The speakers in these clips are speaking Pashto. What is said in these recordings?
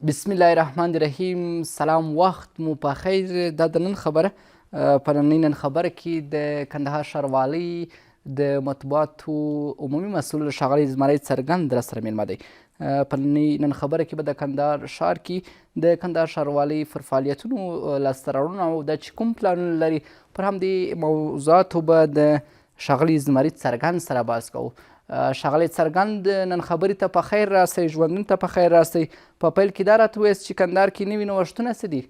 بسم الله الرحمن الرحیم. سلام، وخت مو په خیر. دا د نن خبره په نن خبره کې د کندهار ښاروالۍ د مطبوعاتو عمومي مسؤل ښاغلی زمری څرګند را سره میلمه دی. په نن خبره کې به د کندهار ښار کې د کندهار ښاروالۍ پر فعالیتونو لاسته راوړنو او دا چې کوم پلانونه لري پر همدې موضوعاتو به د ښاغلي زمري څرګند سره بحث کوو. ښاغلی څرګند، نن خبرې ته په خیر راستئ، ژوندون ته په خیر راستئ. په پیل کې دا راته ووایاست چې کندهار کې نوي نوښتونه څه دي؟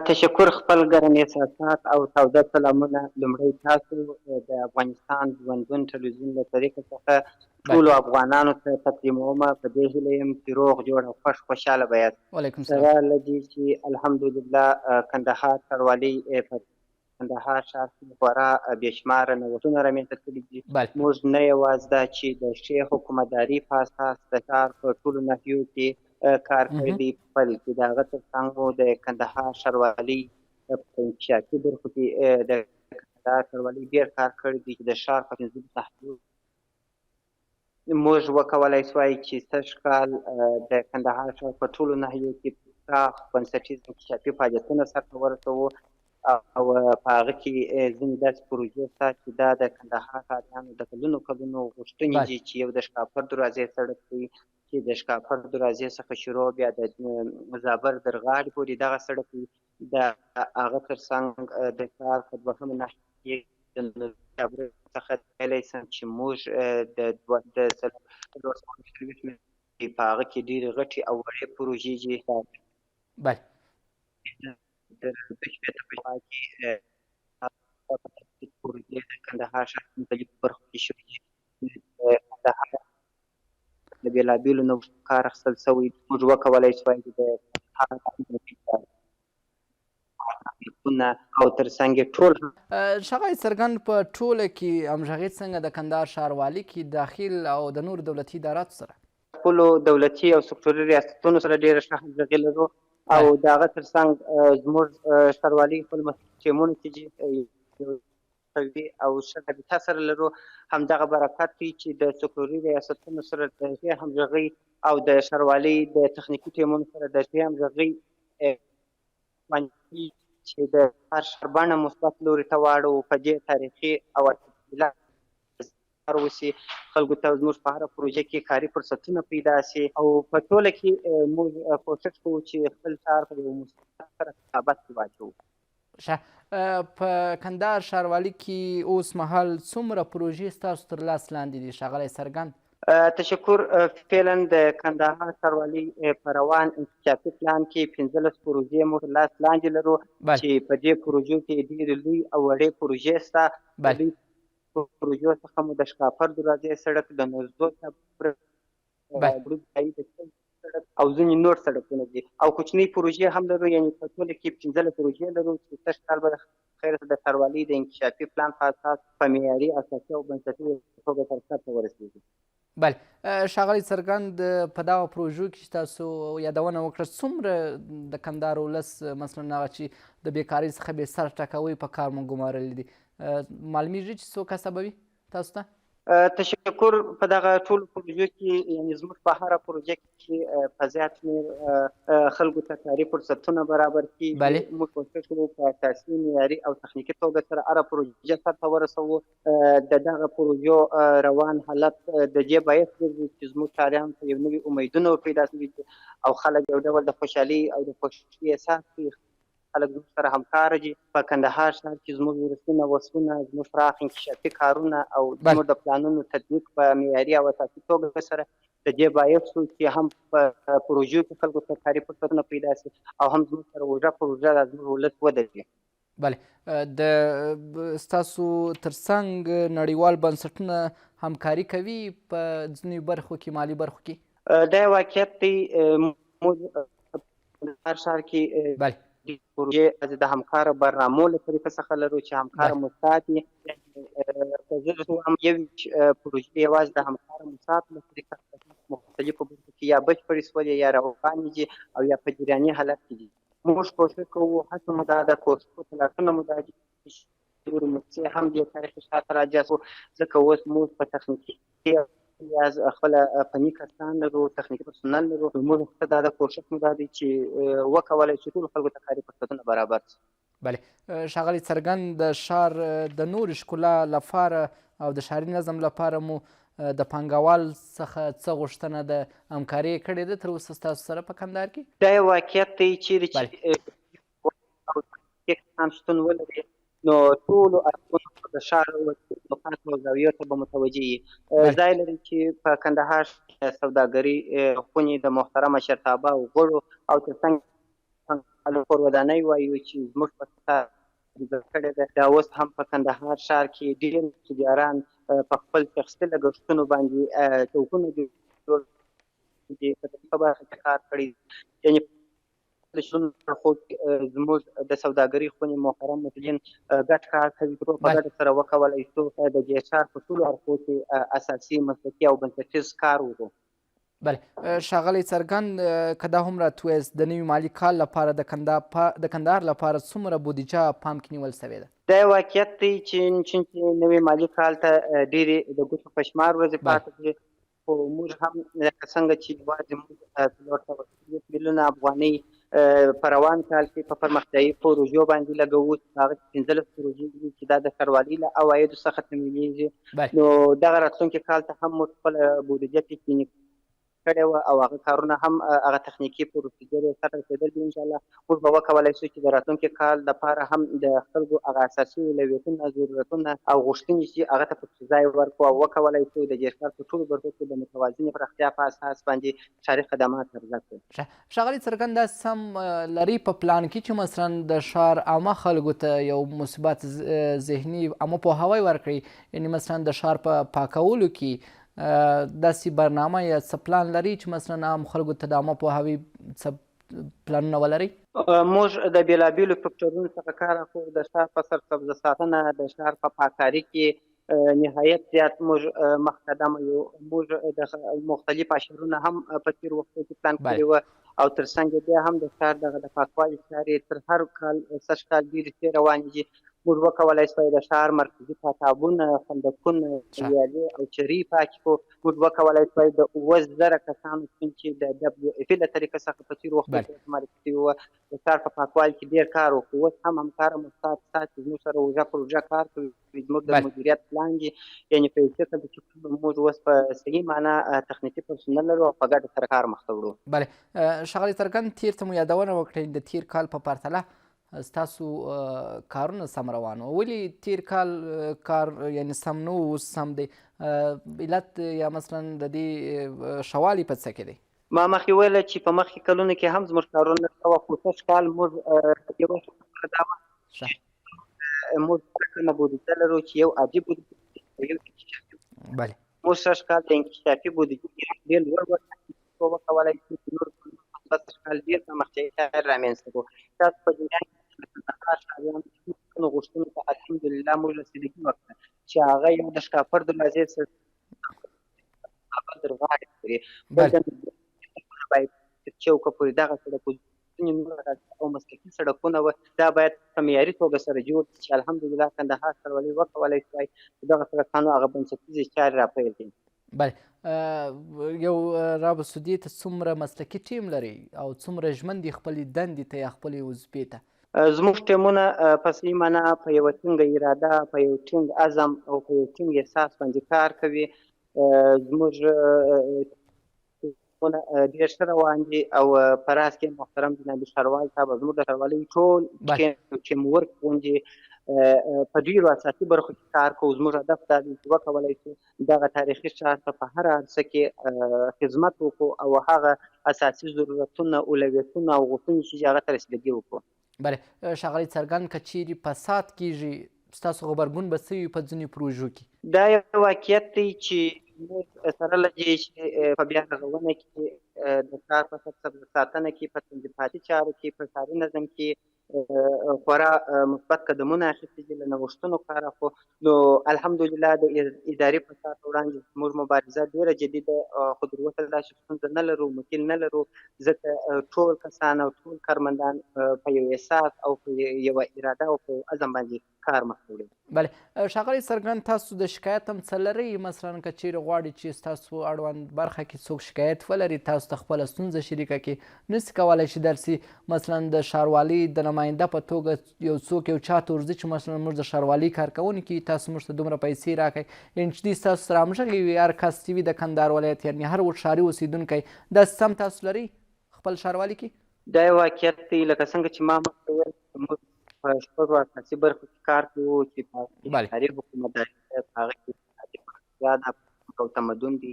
تشکر. خپل ګرم احساسات او تاوده سلامونه لومړی تاسو د افغانستان ژوندون ټلویزیون له طریقه څخه ټولو افغانانو ته تقدیمومه. په دې هیله یم چې روغ جوړ او خوشحاله به یاست. وعلیکم السلام. سره له دې چې الحمدلله کندهار ښاروالۍ په کندهار ښار کې خورا بېشماره نوښتونه رامنځته کړي دي. موږ نه یوازې دا چې د ښې حکومتداري په اساس د ښار په ټولو ناحیو کې کار کړی دی، بلکې د هغه تر څنګ مو د کندهار ښاروالۍ په انکشافي برخو کې د کندهار ښاروالۍ ډېر کار کړی دی چې د ښار په 15 ناحیو موږ وکولای سوای چې سږ کال د کندهار ښار په ټولو ناحیو کې پراخ بنسټیز انکشافي فعالیتونه سرته ورسوو او په هغه کې ځینې داسې پروژې شته چې دا د کندهار ښاریانو د کلونو غوښتنې دي چې یو د شکاپر دروازې سړک دی چې د شکاپر دروازې څخه شروع بیا د زابر درغاړې پورې دغه سړک وي. د هغه تر څنګ د ښار په دوهمه ناحیې د نورستان څخه ویلی سم چې موږ د 440 په هغه کې ډېرې غټې او وړې پروژې دي. بله. د شپېته په شا کې پروژې د کندهار ښار په مختلفو برخو کې شوي دي. کندهار د بېلابېلو نوښتونو کار اخیستل شوی. موږ وکولی سوای چې د کندهار او تر څنګ یې ټول ښاغلی څرګند، په ټوله کې همغږي څنګه د کندهار ښاروالي کې داخل او د نورو دولتي اداراتو سره؟ خپلو دولتي او سکټوري ریاستونو سره ډېره ښه همغږي لرو او د هغه تر څنګ زموږ ښاروالۍ خپل ټیمونو کې قوي او ښه رابطه سره لرو. همدغه برکت دی چې د سکټوري ریاستونو سره د ښې همغږۍ او د ښاروالۍ د تخنیکي ټیمونو سره د ښې همغږۍ چې د هر ښار بڼه مثبت لوري ته واړوو. په دې تاریخي او کار وشي، خلکو ته زموږ په هره پروژه کې کاري فرصتونه پیدا شي او په ټوله کې موږ کوشش کوو چې خپل ښار په یو مثبت سره رقابت کې واچوو. ښه. په کندهار ښاروالي کې اوس مهال څومره پروژې ستاسو تر لاس لاندې دي ښاغلی څرګند؟ تشکر. فعلا د کندهار ښاروالۍ په روان انکشافي پلان کې 15 پروژې موږ تر لاس لاندې لرو چې په دې پروژو کې ډېرې لوی او وړې پروژې شته. پروژو څخه مو د شکاپر دروازې سړک، د نوزدو او ځینې نور سړکونه دي او کوچنۍ پروژې هم لرو. یعنې په ټوله کې 15 پروژې لرو چې سږ کال به خیر د ښاروالۍ د انکشافي پلان په اساس په معیاري، اساسي او بنسټي توګه تر سر ته ورسېږي. بله. ښاغلی څرګند، په دغه پروژو کې چې تاسو یادونه وکړه، څومره د کندهار ولس مثلا هغه چې د بېکارۍ څخه بې سر ټکوي په کار مو ګمارلی دي، معلومیږي چې څو کسه به وي تاسو ته؟ تشکر. په دغه ټولو پروژو کې یعنې زموږ په هره پروژه کې په زیات شمېر خلکو ته کاري فرصتونه برابر کېږي. موږ کوشش کوو په اساسي، معیاري او تخنیکي توګه سره هره پروژه سرته ورسوو. د دغه پروژو روان حالت د دې باعث ګرځي چې زموږ ښاریانو ته یو نوي امیدونه پیدا شوي دي او خلک یو ډول د خوشحالۍ او د خوښۍ احساس کوي. خلک زموږ سره همکاره دي. په کندهار ښار کې زموږ وروستي نوښتونه، زموږ پراخ انکشافي کارونه او زموږ د پلانونو تطبیق په معیاري او اساسي توګه سره د دې باعث شو چې هم په پروژو کې خلکو ته کاري فرصتونه پیدا شي او هم زموږ سره اوږده پروژه د زموږ ولس ودرېږي. بله. د ستاسو تر څنګ نړیوال بنسټونه همکاري کوي په ځینو برخو کې، مالي برخو کې؟ دا یو واقعیت دی. موږ په کندهار ښار کې پروژې د همکاره برنامو له طریقه څخه لرو چې همکاره موسسات هم یو پروژې یوازې د همکاره موسساتو له طریقه مختلفو برخو کې یا بشپړې شولې یا روانې دي او یا په جریاني حالت کې دي. موږ کوشش کوو، هڅه مو دا ده، کوښښ پلټنه مو دا چې نورې موسسې هم دې تاریخي شاته راجع شو، ځکه اوس موږ په تخنیکي یا خپله فني کسان لرو، تخنیکي پرسونل لرو. موږ دا د کوښښ مو دا دی چې وکولی شو ټولو خلکو ته کاري فرصتونه برابر شي. بله ښاغلی څرګند د ښار د نورې ښکلا لپاره او د ښاري نظم لپاره مو د پانګوال څخه څه غوښتنه د همکاري کړې ده تر اوسه ستاسو سره په کندهار کې؟ دا یو واقعیت دی چیرې چې کسان شتون ولري نو ټولو اړخونو د ښار نقاطو او زاویو ته به متوجه وي. ځای لري چې په کندهار سوداګري خونې د محترم مشرتابه او غړو او تر څنګ کور ودانۍ وایو چې زموږ په څخه کړې ده. دا اوس هم په کندهار ښار کې ډېر تجاران په خپل شخصي لګښتونو باندې چوکونه جوړ دي، په دغه برخه کې کار کړی. یعنې د ژوند خو زموږ د سوداګرۍ خونې محترم مسؤلین ګډ کار کوي، ټول په ګډه سره وکولی شو د دې ښار په ټولو اړخو کې اساسي مسلکي او بنسټیز کار وکړو. بله ښاغلی څرګند که دا هم راته ووایاست د نوي مالي کال لپاره د کندهار لپاره څومره بودیجه پام کې نیول سوې ده؟ دا یو واقعیت دی چې نوي مالي کال ته ډېرې د ګوتو په شمار ورځې پاتې دي، خو موږ هم لکه څنګه چې یوازې موږ 430 میلیونه افغانۍ په روان کال کې په پرمختیایي پروژو باندې لګوو، چې هغه 15 پروژې دي چې دا د ښاروالۍ له عوایدو څخه تمویلېږي. نو دغه راتلونکي کال ته هم موږ خپله بودیجه پیشبیني کړې وه او هغه کارونه هم هغه تخنیکي پروسیجر یې سره رسېدل دي. انشاءالله موږ به وکولی شو چې د راتلونکي کال لپاره هم د خلکو هغه اساسي اولویتونه، ضرورتونه او غوښتنې چې هغه ته پکې ځای ورکړو او وکولی شو د دې ښار په ټولو برخو کې د متوازنې پراختیا په اساس باندې ښاري خدمات عرضه کړو. ښاغلي څرګند داسې هم لري په پلان کې چې مثلا د ښار عامه خلکو ته یو مثبت ذهني عامه پوهاوی ورکړي، یعنې مثلا د ښار په پاکولو کې داسې برنامه یا څه پلان لري چې مثلا عام خلکو ته د عامه پوهاوي څه پلانونه ولرئ؟ موږ د بېلابېلو فکټورونو څخه کار اخلو. د ښار په سرسبزه ساتنه، د ښار په پاککاري کې نهایت زیات موږ مخقدمه یو. موږ د مختلف اشرونه هم په تېرو وختو کې پلان کړي وه او تر څنګ بیا هم د ښار دغه د پاکوالي چارې تر هر کال سږ کال ډېرې ښې روانې دي. موږ وکولی شوی د ښار مرکزي پاکابونه، خندقونه، ویالې او چرۍ پاکې کړو. موږ وکولی شوی د 7,000 کسانو چې د WFP له طریقې څخه په تېرو وختو کې معرفي شوي وه د ښار په پاکوالي کې ډېر کار وکړو. اوس هم همکاره محتاط چې زموږ سره اوږده پروژه کار کوي، زموږ د مدیریت پلان دي، یعنې په یو شکل چې موږ اوس په صحیح معنا تخنیکي پرسونل لرو او په ګډه سره کار مخته وړو. بله ښاغلي څرګند تېر ته مو یادونه وکړئ د تېر کال په پرتله ستاسو کارونه سم روان وه، ولې تېر کال کار یعنې سم نه و اوس سم دی؟ علت یا مثلا د دې ښه والی په څه کې دی؟ ما مخکې ویله چې په مخکې کلونو کې هم زموږ کارونه ښه وه، خو سږ کال موږ یوه خبره دا وه چې موږ کومه بودیجه لرو چې یو عادي بودیجه یو انکشافي بله موږ سږ کال د انکشافي بودیجې ډېر لوړ وکولی شو چې نور سږ کال ډېر پرمختیایي شاعر رامنځته کړو. تاسو په جریان کې د کندهار ښاریانو غوښتنو ته الحمدلله موږ رسېدګي وکړه چې هغه یو د شکاپر دروازې سره کابل تر غاړې پورې باید تر چوکه پورې دغه سړکونه او مسلکي سړکونه وه، دا باید په معیاري توګه سره جوړ شي چې الحمدلله کندهار ښاروالۍ وکولی شوی چې دغه سړکانو هغه بنسټیزې چارې راپیل کړي. بله یو رابط سودي ته څومره مسلکي ټیم لري او څومره ژمن دي خپلې دندې ته یا خپلې وظیفې ته؟ زموږ ټیمونه په صحیح معنا په یوه ټینګه اراده، په یو ټینګ عزم او په یو ټینګ احساس باندې کار کوي. زموږ ټیمونه ډېر ښه روان دي او په راز کې محترم جناب ښاروال صاحب زموږ د ښاروالۍ ټول ټیم ورک غوندې په ډېرو اساسي برخو کې کار کوو. زموږ هدف دا دی چې وکولی شو دغه تاریخي ښار ته په هره عرصه کې خدمت وکړو او هغه اساسي ضرورتونه، اولویتونه او غوښتنې چې هغه ته رسېدګي وکړو. بله ښاغلی څرګند که چیرې فساد کیږي ستاسو غبرګون به څه وي په ځینې پروژو کې؟ دا یو واقعیت دی چې موږ سره له دې چې په بیا رغونه کې د ښار په سرسبزه ساتنه کې، په تنظیفاتي چارو کې، په ښاري نظم کې خورا مثبت قدمونه اخیستي دي، له نوښتونو کار اخلو. نو الحمدلله د اداري فساد په وړاندې زموږ مبارزه ډېره جدي ده، خو تر اوسه داسې ستونزه نه لرو، مشکل نه لرو، ځکه ټول کسان او ټول کارمندان په یو احساس او په یوه اراده او په عزم باندې کار مخته وړي. بله ښاغلی څرګند تاسو د شکایت هم څه لرئ مثلا که چیرې غواړئ چې ستاسو اړوند برخه کې څوک شکایت ولري تاسو ته خپله ستونزه شریکه کړي نسي کولی چې درسي مثلا د ښاروالۍ د نماینده په توګه یو څوک یو چا ته ورځي چې مثلا موږ د ښاروالۍ کارکوونکي تاسو موږ ته دومره پیسې راکړئ یعنې چې دوی ستاسو سره همغږي وي هر کس چې وي د کندهار ولایت یعنې هر ښاري اوسېدونکی داسې سم تاسو لرئ خپل ښاروالي کې دا یو واقعیت دی لکه څنګه چې ما مخکې وویل موږ په شپږو اساسي برخو کې کار کوو چې په هغه کې ښاري حکومتداري ده په هغه کې اقتصادي پراختیا ده او تمدن دی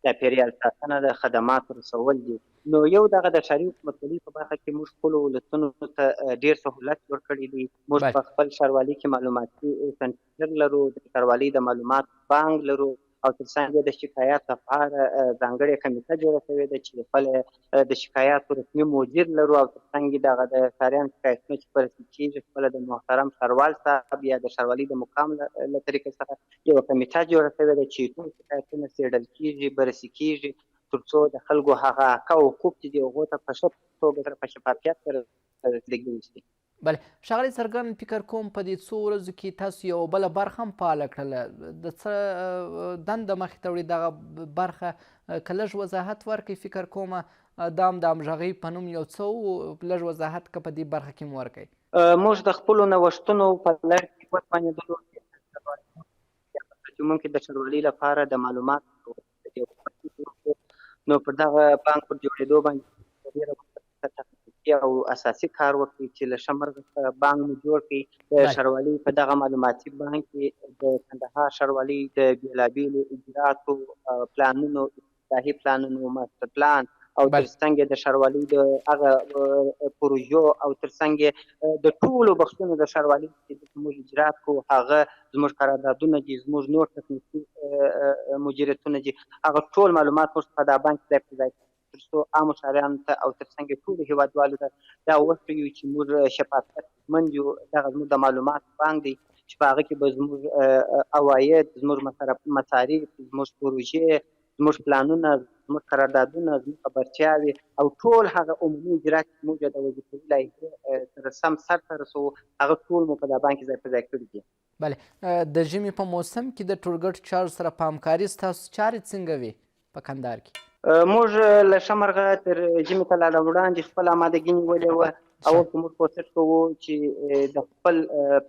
چاپېریال ساتنه ده خدمات رسول دي نو یو دغه د ښاري حکومتولۍ په برخه کې موږ خپلو ولسونو ته ډېر سهولت ورکړی دی موږ په خپل ښاروالي کې معلوماتي سنټر لرو د ښاروالۍ د معلوماتو بانک لرو او تر څنګ د شکایات لپاره ځانګړې کمیټه جوړه شوې ده چې خپل د شکایاتو رسمي مدیر لرو او تر څنګ دغه د ښاریانو شکایتونه چې بررسي کېږي خپله د محترم ښاروال صاحب یا د ښاروالۍ د مقام له طریقې څخه یوه کمیټه جوړه شوې ده چې ټول شکایتونه څېړل کېږي بررسي کېږي تر څو د خلکو هغه حق او حقوق چې دي هغو ته په ښه توګه سره په شفافیت سره لېږدول شي بله ښاغلی څرګند فکر کوم په دې څو ورځو کې تاسو یوه بله برخه هم فعاله کړله د څه دنده مخې ته وړي دغه برخه که لږ وضاحت ورکړئ فکر کومه دا هم د همغږۍ په نوم یو څه لږ وضاحت که په دې برخه کې مو ورکړئ موږ د خپلو نوښتونو په لړ کې وتوانېدلو چې ممکن د ښاروالۍ لپاره د معلوماتو نو پر دغه بانک پر جوړېدو باندې ډېره تخنیکي او اساسي کار وکړي چې له ښه مرغه بانک مو جوړ کړي د ښاروالۍ په دغه معلوماتي بانک کې د کندهار ښاروالۍ د بېلابېلو اجرااتو پلانونو اصلاحي پلانونو ماستر پلان او تر څنګ د ښاروالۍ د هغه پروژو او تر څنګ د ټولو بخشونو د ښاروالۍ چې موږ اجرات کوو هغه زموږ قراردادونه دي زموږ نور تخنیکي مدیریتونه دي هغه ټول معلومات موږ په دا بانک ځای پر ځای تر څو عامو ښاریانو ته او تر څنګ ټولو هېوادوالو ته دا وښیو چې موږ شفافیت مند یو دغه زموږ د معلوماتو بانک دی چې په هغه کې به زموږ عواید زموږ مصارف زموږ پروژې زموږ پلانونه زموږ قراردادونه زموږ خبرتیاوې او ټول هغه عمومي اجرات چې موږ د وظیفوي لایحې سره سم سرته رسوو هغه ټول مو په دا بانک کې ځای په ځای کړي دي بله د ژمي په موسم کې د ټولګټو چارو سره په همکاري ستاسو چارې څنګه وي په کندهار کې موږ له ښه مرغه تر ژمي ته لا وړاندې خپله امادګي نیولې وه اول خو موږ کوښښ کوو چې د خپل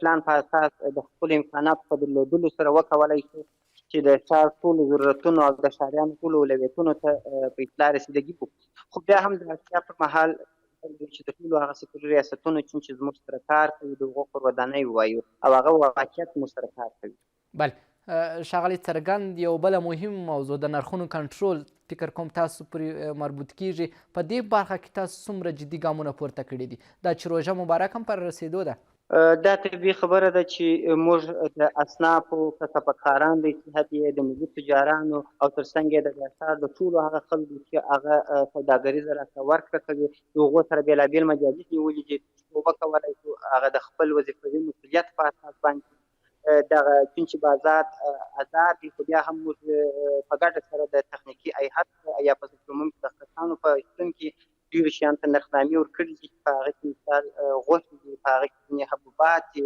پلان په اساس د خپلو امکاناتو په درلودلو سره وکولی شو چې د ښار ټولو ضرورتونو او د ښاریانو ټولو اولویتونو ته په اطلاع رسیدګي وکړو خو بیا هم د اړتیا پر مهال چې د ټولو هغه سکتوري ریاستونو چې زموږ سره کار کوي د هغو قربانۍ ووایو او هغه واقعیت موږ سره کار کوي بله ښاغلی څرګند یو بله مهم موضوع د نرخونو کنټرول فکر کوم تاسو پرې مربوط کیږي په دې برخه کې تاسو څومره جدي ګامونه پورته کړي دي دا چې روژه مبارک هم پر رسېدو ده دا طبیعي خبره ده چې موږ د اصنافو کسبکاران د اتحاد د ملي تجارانو او تر څنګ یې د ښار د ټولو هغه خلکو چې هغه سوداګریزه راته ورکړه کوي د هغو سره بېلابېل مجالس نیولي دي چې وکولی شو هغه د خپل وظیفوي مسؤلیت په اساس باندې دغه چون چې بازار ازاد دي خو بیا هم موږ په ګډه سره د تخنیکي هیئت یا په سپلمون کې د کسانو په شتون کې ډېرو شیانو ته نرخنامې ورکړي دي چې په هغه کې مثال غوښې دي په هغه کې ځینې حبوبات دي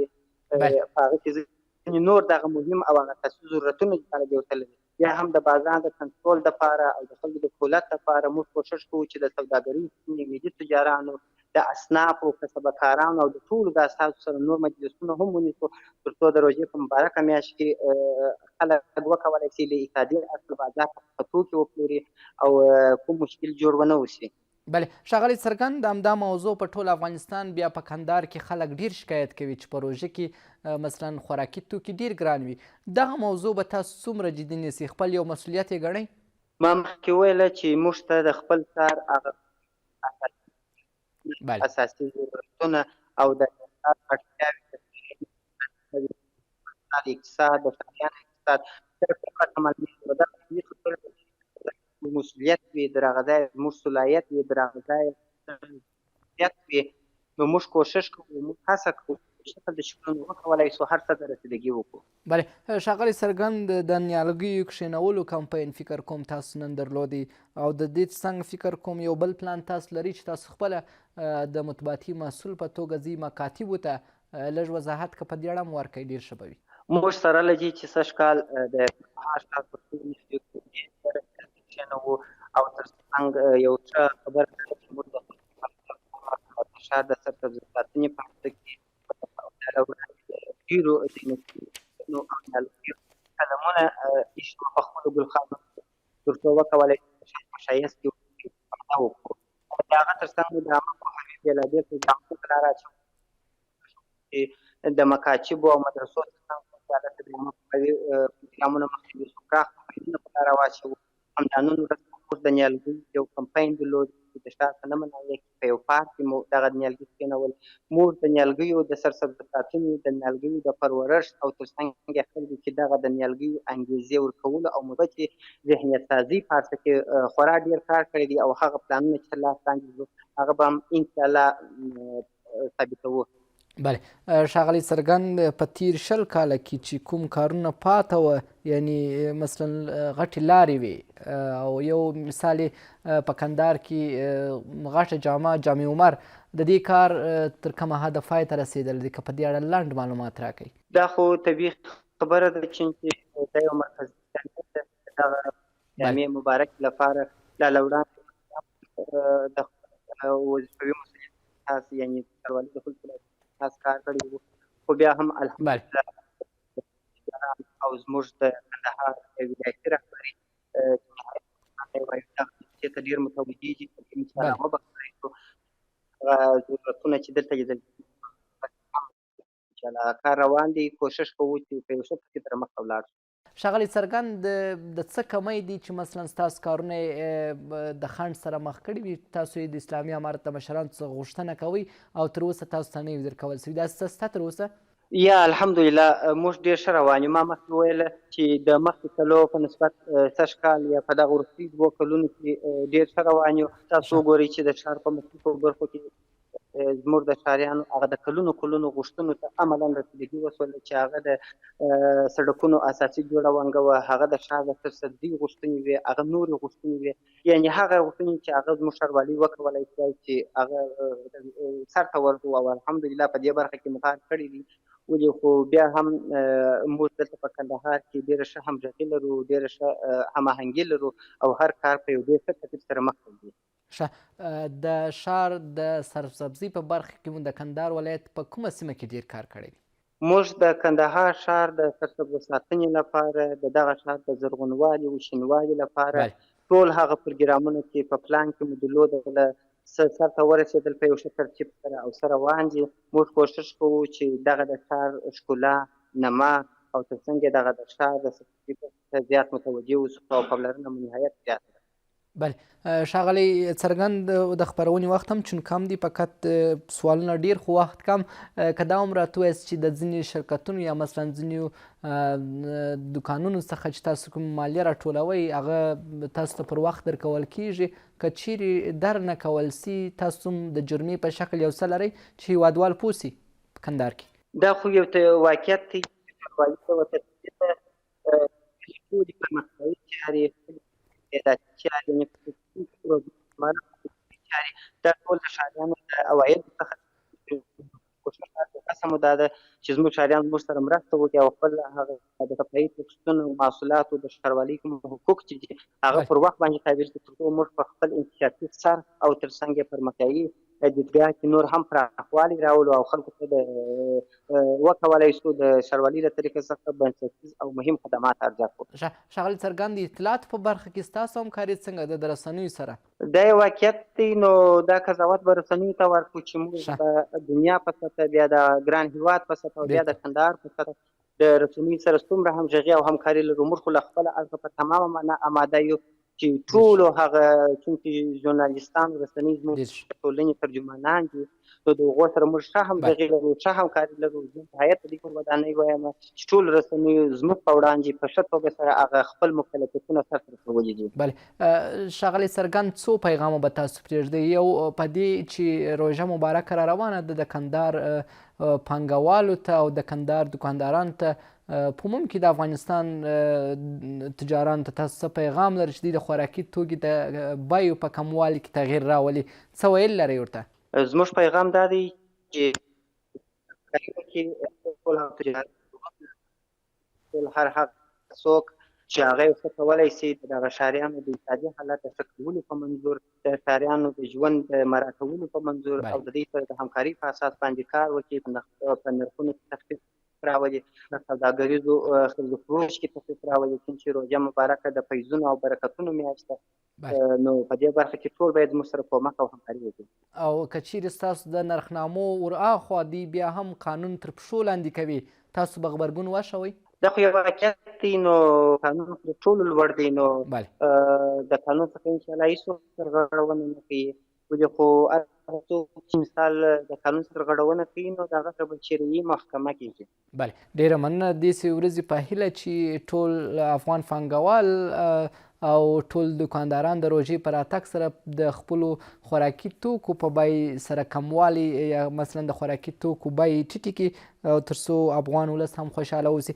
په هغه کې ځینې نور دغه مهم او هغه اساسي ضرورتونه چې خلک یې ورته لري بیا هم د بازار د کنټرول دپاره او د خلکو د سهولت دپاره موږ کوښښ کوو چې د سوداګرۍ ملي تجارانو د اصنافو کسبکارانو او د ټولو د اساسو سره نور مجلسونه هم ونیسو تر څو د روژې په مبارکه میاشت کې خلک وکولی شي له اتحادیې اصل بازار په توکي وپلوري او کوم مشکل جوړ ونه وشي بله ښاغلی څرګند همدا موضوع په ټول افغانستان بیا په کندهار کې خلک ډیر شکایت کوي چې په روژه کې مثلا خوراکي توکي ډیر ګران وي دغه موضوع به تاسو څومره جدي نیسئ خپل یو مسؤلیت یې ګڼئ ما مخکې ویله چې موږ ته د خپل کار هغه اساسي ضرورتونه او د اړتیاوې د اقتصاد د ښاریانو اقتصاد مسؤلیت وي د هغه ځای زموږ صلاحیت وي د هغه ځای مسؤلیت وي نو موږ کوښښ کوو موږ هڅه کوو چې د شکلونو وکولی شو هر څه ته رسیدګي وکړو بله ښاغلی څرګند د نیالګیو کښېنولو کمپاین فکر کوم تاسو نن درلودی او د دې څنګه فکر کوم یو بل پلان تاسو لري چې تاسو خپله د مطبوعاتي مسؤل په توګه ځي مکاتبو ته لږ وضاحت که په دې اړه هم ورکړئ ډېر ښه به وي موږ سره له دې چې سږ کال د کندهار ښار په ټولو نږدې کوڅې وو او تر څنګ یو ښه خبره ده چې موږ د ښار د سرسبزۍ ساتنې په هڅه کې له وړاندې ډېرو ځینو او نیالګیو قدمونه ایښي وو په خپلو ګلخانونو تر څو وکولی شو ښار په ښایست کې وده وکړو. د هغه تر څنګ مو د عامه پوهاوي بېلابېل پروګرامونه په لاره اچولي چې د مکاتبو او مدرسو تر څنګ موږ هلته د عامه پوهاوي پروګرامونه مخکې یوسو، پراخ کمپاینونه په لاره واچوو. همدا نن ورځ موږ د نیالګیو یو کمپاین درلود چې د ښار په نهمه ناحیه کې په یو پارک کې مو دغه نیالګي کېنول. موږ د نیالګیو د سرسبزه ساتنې، د نیالګیو د پرورش او تر څنګ یې خلکو کې دغه د نیالګیو انګېزې ورکولو او مثبتې ذهنیت سازي په هڅه کې خورا ډېر کار کړی دی او هغه پلانونه چې لاس لاندې دي هغه به هم انشاءالله ثابتوو. بله ښاغلی څرګند په تیر 20 کاله کې چې کوم کارونه پاته وه یعنی مثلا غټې لارې وې او یو مثال په کندهار کې غټه جامع عمر د دې کار تر کومه حده پای ته رسېدلی دی که په دې اړه لنډ معلومات راکړئ. دا خو طبیعي خبره ده چې دا یو مرکزي جامع ده چې دغه جامع مبارک لپاره لا له وړاندې د وظیفوي مسؤلیت اساس یعنې ښاروالي د خلکو اساس کار کړی وو، خو بیا هم الحمدلله او زموږ د کندهار ولایتي رهبري دغه نقطې ته ډېر متوجه دي چې انشاءالله وبخښئ شو هغه ضرورتونه چې دلته لیدل انشاءالله کار روان دی. کوشش کوو چې په یو ښه ترتیب سره مخته ولاړ شو. ښاغلی څرګند د څه کمی دی چې مثلا ستاسو کارونه د خنډ سره مخ کړي وي، تاسو یې د اسلامي امارت د مشرانو څخه غوښتنه کوئ او تر اوسه تاسو ته نه وي درکول سوي، داسې څه شته تر اوسه؟ یا الحمدلله موږ ډېر ښه روان یو. ما مخکې وویله چې د مخکې کلو په نسبت سږ کال یا په دغه وروستیو 2 کلونو کې ډېر ښه روان یو. تاسو وګورئ چې د ښار په مختلفو برخو کې زموږ د ښاریانو هغه د کلونو غوښتنو ته عملا رسیدګي وشوله چې هغه د سړکونو اساسي جوړونګه وه، هغه د ښار د سرسبزۍ غوښتنې وې، هغه نورې غوښتنې وې، یعنې هغه غوښتنې چې هغه زموږ ښاروالي وکولی شوای چې هغه سرته ورغلو او الحمدلله په دې برخه کې مو کار کړی دی. ولې خو بیا هم موږ دلته په کندهار کې ډېره ښه همغږي لرو، ډېره ښه هماهنګي لرو او هر کار په یو ډېر ښه ترتیب سره مخته ځي. د ښار د سرسبزۍ په برخه کې مو د کندهار ولایت په کومه سیمه کې ډېر کار کړی دی؟ موږ د کندهار ښار د سرسبزه ساتنې لپاره، د دغه ښار د زرغونوالي او شینوالي لپاره ټول هغه پروګرامونه چې په پلان کې مو درلودله سرته ورسېدل په یو ښه ترتیب سره او سره روان دي. موږ کوشش کوو چې دغه د ښار ښکلا، نما او تر څنګ یې دغه د ښار د سرسبزۍ ته زیات متوجه اوسو او پاملرنه مو نهایت زیاته ده. بله ښاغلی څرګند د خپرونې وخت هم چون کم دی، فقط سوالونه ډیر خو وخت کم. که دا هم راته ووایاست چې د ځینې شرکتونو یا مثلا ځینې دوکانونو څخه چې تاسو کوم مالیه راټولوئ هغه تاسو ته پر وخت درکول کیږي، که چیرې در نه کول سي تاسو هم د جرمې په شکل یو څه لرئ چې هیوادوال پوه سي په کندهار کې؟ دا خو یو واقعیت دی چې ښاروالي ته ورته ټولې پرمختیایي چارې دا چارې دا ټول د ښاریانو د عوایدو څخه کوشش هڅه مو دا ده چې زموږ ښاریان زموږ سره مرسته وکړي او خپل هغه د صفایي ټکسونو محصولاتو د ښاروالۍ کوم حقوق چې دي هغه پر وخت باندې تعبیر کړي، تر څو موږ په خپل انکشافي سر او تر څنګ یې پرمختیایي دیدګاه کې نور هم پراخوالی راولو او خلکو ته وکولی شو د ښاروالۍ له طریقې څخه بنسټیز او مهم خدمات ارزیابي کړو. ښاغلی څرګند د اطلاعاتو په برخه کې ستاسو همکاري څنګه ده د رسنیو سره؟ دا یو واقعیت دی، نو دا قضاوت به رسنیو ته ورکړو چې موږ د دنیا په سطحه، بیا د ګران هېواد په سطحه او بیا د کندهار په سطحه د رسنیو سره څومره همغږي او همکاري لرو. موږ خو له خپله اړخه په تمامه معنا اماده یو چې ټولو هغه چونکې ژورنالیستان رسنۍ زموږ ټولنې ترجمانان دي، نو د هغو سره موږ ښه همغږي لرو، ښه همکاري لرو. زه نهایت په دې کې ودانۍ وایم چې ټول رسنیو زموږ په وړاندې په ښه توګه سره هغه خپل مکلفیتونه سرته رسولي دي. بله ښاغلی څرګند څو پیغامه به تاسو پرېږدئ؟ یو په دې چې روژه مبارکه را روانه ده، د کندهار پانګوالو ته او د کندهار دوکاندارانو ته په عموم کې د افغانستان تجارانو ته تاسو څه پیغام لرئ چې دوی د خوراکي توکي د بیو په کموالي کې تغییر راولي؟ څه ویل لرئ ورته؟ زموږ پیغام دا دی چې ټول هغه تجارت ټول هر هغه څوک چې هغه یې ښه کولی شي د دغه ښاریانو د اقتصادي حالت د ښه کولو په منظور، د ښاریانو د ژوند د مراعاتولو په منظور او د دې سره د همکارۍ په اساس باندې کار وکړي، په نرخونو کې تخفیف راولي، په سوداګریزو خرید و فروش کې تخفیف راولي، کوم چې روژه مبارکه د فیضونو او برکتونو میاشت ده. نو په دې برخه کې ټول باید موږ سره کومک او همکاري وکړي. او که چیرې ستاسو د نرخنامو ورهاخوا دوی بیا هم قانون تر پښو لاندې کوي، تاسو به غبرګون وښوئ؟ دا خو یو واقعیت دی، نو قانون تر ټولو لوړ دی، نو د قانون څخه انشاءالله هېڅوک سرغړونه نه کوي، ولې خو هغه څوک چې مثال د قانون سرغړونه کوي نو د هغه سره به شرعي محکمه کېږي. بله، ډېره مننه. داسې ورځې په هیله چې ټول افغان پانګوال او ټول دکانداران د روژې په راتګ سره د خپلو خوراکي توکو په بیې سره کموالی یا مثلا د خوراکي توکو بیې ټیټې کړي تر څو افغان ولس هم خوشحاله اوسي.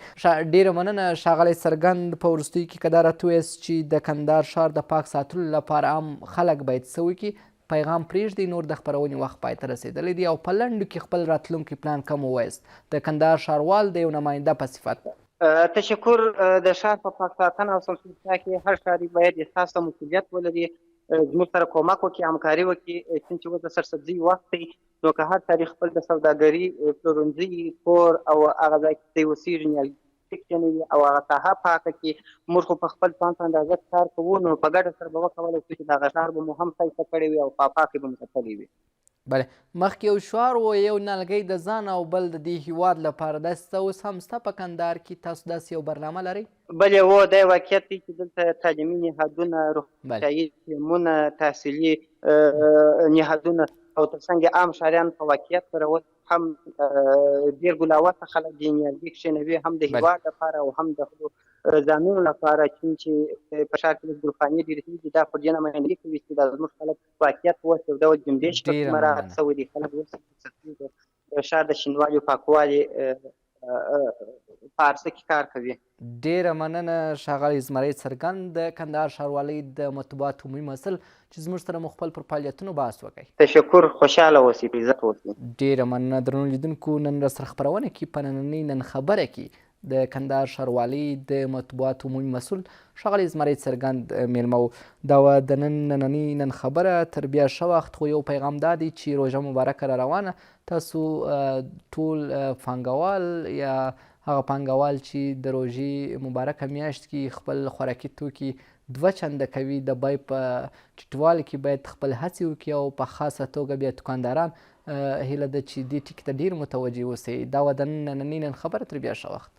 ډېره مننه ښاغلی څرګند. په وروستیو کې که دا راته ووایاست چې د کندهار ښار د پاک ساتلو لپاره هم خلک باید څه وکړي، پیغام پرېږدئ، نور د خپرونې وخت پای ته رسېدلی دی او په لنډو کې خپل راتلونکی پلان کم ووایاست د کندهار ښاروال د یو نماینده په صفت. تشکر. د ښار په پاک ساتنه او سمسورتیا کې هر ښاري باید احساس او مسؤلیت ولري، زموږ سره کومک وکړي، همکاري وکړي. څنګه چې اوس د سرسبزۍ وخت دی نو که هر سړي خپل د سوداګري پلورنځي کور او هغه ځای کې دی اوسېږي نیالګي کښېنوي او هغه ساحه پاکه کړي. موږ خو په خپل ځان په اندازه کار کوو، نو په ګډه سره به وکولی شو چې دغه ښار به مو هم ښایسته کړی وي او پاکې به مو ساتلی وي. بله، مخکې یو شعار و، یو نلګی د ځان او بل د دې هیواد لپاره. داسې څه اوس هم شته په کندهار کې؟ تاسو داسې یو برنامه لرئ؟ بلې و، دا یو واقعیت دی چې دلته تعلیمي نهادونه، روغتیایي ټیمونه، تحصیلي نهادونه او تر څنګ عام ښاریان په واقعیت سره اوس هم ډېر ګلاوته خلک دي، نیالګي کښېنوي، هم د هیواد لپاره او هم د خپلو ځانونو لپاره. چې په ښار کې ګروپانې ډېرې دي، دا پر دې نمایندګي کوي چې دا زموږ خلک واقعیت اوس یو ډول جنبش پکې مراعات شوی دی. خلک اوس د ښار د شینوالي او پاکوالي په عرصه کې کار کوي. ډېره مننه ښاغلی زمری څرګند د کندهار ښاروالۍ د مطبوعاتو عمومي مسؤل چې زموږ سره مو خپل پر فعالیتونو بحث وکړئ. تشکر. خوشحاله اوسئ، په عزت اوسئ. ډېره مننه. درنو لیدونکو، نن راسره خپرونه کې په نننۍ نن خبره کې د کندهار ښاروالۍ د مطبوعاتو عمومي مسؤل ښاغلی زمری څرګند میلمه و. دا وه د نننۍ نن خبره. تر بیا ښه وخت. خو یو پیغام دا دی چې روژه مبارکه را روانه. تاسو ټول پانګوال یا هغه پانګوال چې د روژې مبارکه میاشت کې خپل خوراکي توکي 2 چنده کوي، د بیې په ټیټوالي کې باید خپل هڅې وکړي او په خاصه توګه بیا دوکانداران هیله ده چې دې ټکي ته ډېر متوجه اوسئ. دا وه د نننۍ نن خبره. تر بیا ښه وخت.